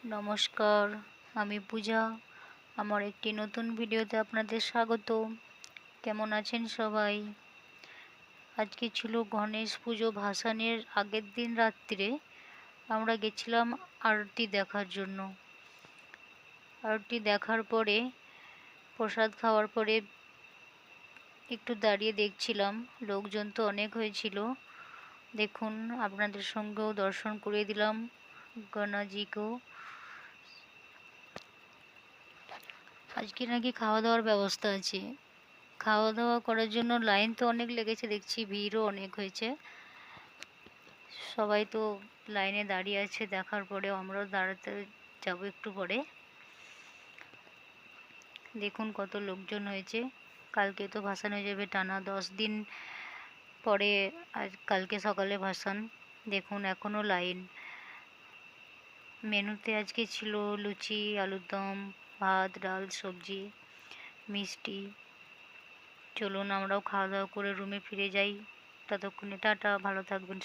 নমস্কার, আমি পূজা। আমার একটি নতুন ভিডিওতে আপনাদের স্বাগত। কেমন আছেন সবাই? আজকে ছিল গণেশ পুজো ভাসানের আগের দিন রাত্রে আমরা গেছিলাম আরতি দেখার জন্য। আরতি দেখার পরে প্রসাদ খাওয়ার পরে একটু দাঁড়িয়ে দেখছিলাম, লোকজন তো অনেক হয়েছিল। দেখুন, আপনাদের সঙ্গেও দর্শন করিয়ে দিলাম গণেশজিকেও। আজকে নাকি খাওয়া দাওয়ার ব্যবস্থা আছে। খাওয়া দাওয়া করার জন্য লাইন তো অনেক লেগেছে, দেখছি ভিড়ও অনেক হয়েছে। সবাই তো লাইনে দাঁড়িয়ে আছে, দেখার পরে আমরাও দাঁড়াতে যাব একটু পরে। দেখুন কত লোকজন হয়েছে। কালকে তো ভাসান হয়ে যাবে, টানা 10 দিন পরে আজ কালকে সকালে ভাসান। দেখুন এখনও লাইন। মেনুতে আজকে ছিল লুচি, আলুর দম, ভাত, ডাল, সবজি, মিষ্টি। চলুন আমরাও খাওয়া দাওয়া করে রুমে ফিরে যাই। ততক্ষণে টাটা, ভালো থাকবেন।